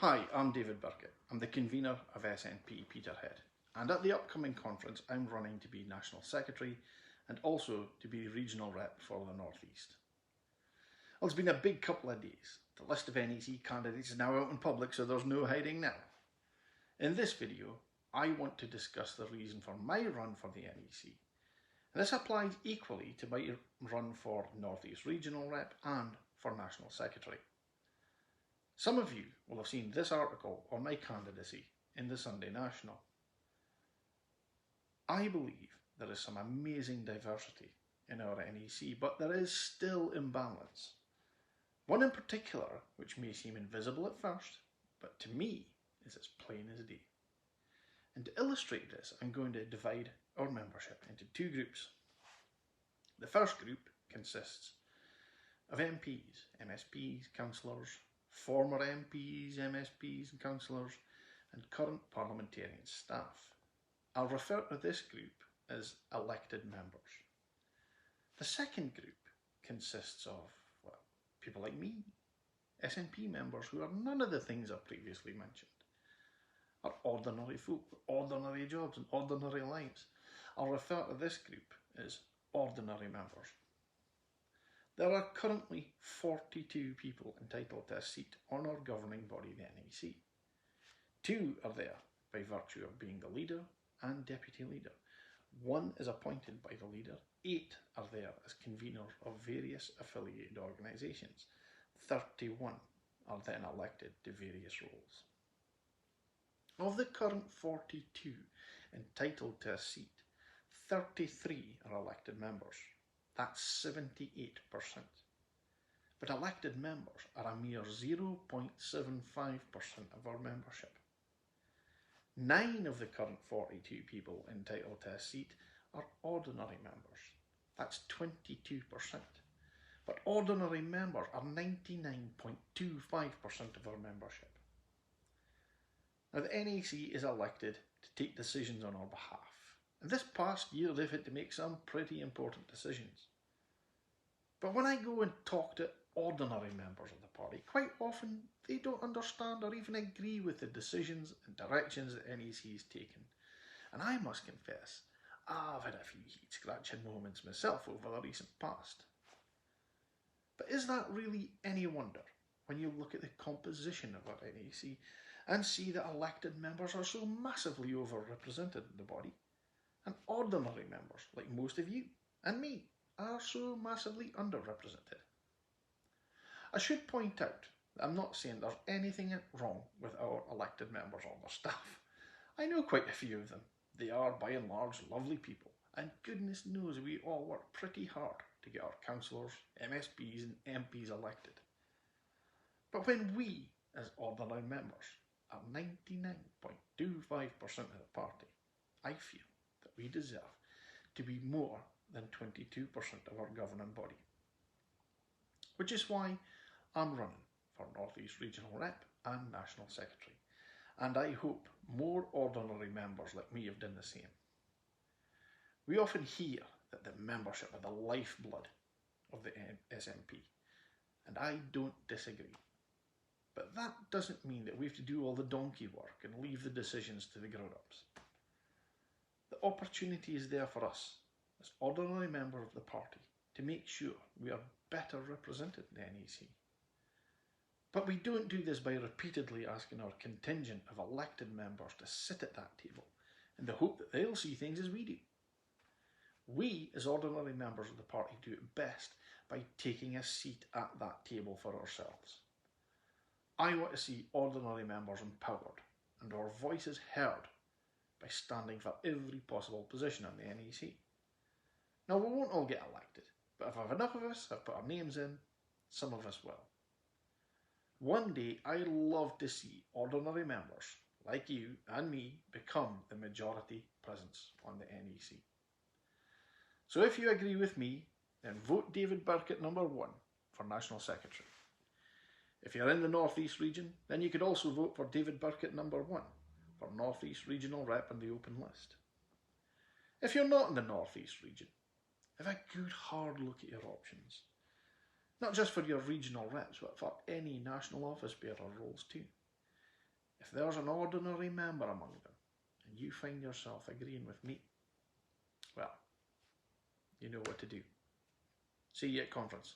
Hi, I'm David Burkett. I'm the convener of SNP Peterhead, and at the upcoming conference I'm running to be National Secretary and also to be Regional Rep for the North East. Well, it's been a big couple of days. The list of NEC candidates is now out in public, so there's no hiding now. In this video, I want to discuss the reason for my run for the NEC. And this applies equally to my run for North East Regional Rep and for National Secretary. Some of you will have seen this article on my candidacy in the Sunday National. I believe there is some amazing diversity in our NEC, but there is still imbalance. One in particular, which may seem invisible at first, but to me is as plain as day. And to illustrate this, I'm going to divide our membership into two groups. The first group consists of MPs, MSPs, councillors, former MPs, MSPs and councillors, and current parliamentarian staff. I'll refer to this group as elected members. The second group consists of, people like me, SNP members who are none of the things I've previously mentioned, are ordinary folk with ordinary jobs and ordinary lives. I'll refer to this group as ordinary members. There are currently 42 people entitled to a seat on our governing body, the NEC. 2 are there by virtue of being the leader and deputy leader. 1 is appointed by the leader. 8 are there as conveners of various affiliated organisations. 31 are then elected to various roles. Of the current 42 entitled to a seat, 33 are elected members. That's 78%. But elected members are a mere 0.75% of our membership. 9 of the current 42 people entitled to a seat are ordinary members. That's 22%. But ordinary members are 99.25% of our membership. Now the NEC is elected to take decisions on our behalf. And this past year they've had to make some pretty important decisions. But when I go and talk to ordinary members of the party, quite often they don't understand or even agree with the decisions and directions that NEC has taken. And I must confess, I've had a few heat-scratching moments myself over the recent past. But is that really any wonder when you look at the composition of our NEC and see that elected members are so massively overrepresented in the body? And ordinary members, like most of you and me, are so massively underrepresented. I should point out that I'm not saying there's anything wrong with our elected members or their staff. I know quite a few of them. They are, by and large, lovely people, and goodness knows we all work pretty hard to get our councillors, MSPs and MPs elected. But when we, as ordinary members, are 99.25% of the party, I feel that we deserve to be more than 22% of our governing body. Which is why I'm running for North East Regional Rep and National Secretary, and I hope more ordinary members like me have done the same. We often hear that the membership are the lifeblood of the SNP, and I don't disagree. But that doesn't mean that we have to do all the donkey work and leave the decisions to the grown-ups. The opportunity is there for us, as ordinary members of the party, to make sure we are better represented in the NEC. But we don't do this by repeatedly asking our contingent of elected members to sit at that table in the hope that they'll see things as we do. We, as ordinary members of the party, do it best by taking a seat at that table for ourselves. I want to see ordinary members empowered and our voices heard by standing for every possible position on the NEC. Now, we won't all get elected, but if enough of us have put our names in, some of us will. One day, I'd love to see ordinary members, like you and me, become the majority presence on the NEC. So if you agree with me, then vote David Burkett number 1 for National Secretary. If you're in the North East region, then you could also vote for David Burkett number 1 for North East Regional Rep on the open list. If you're not in the North East region, have a good hard look at your options. Not just for your regional reps, but for any national office bearer roles too. If there's an ordinary member among them, and you find yourself agreeing with me, well, you know what to do. See you at conference.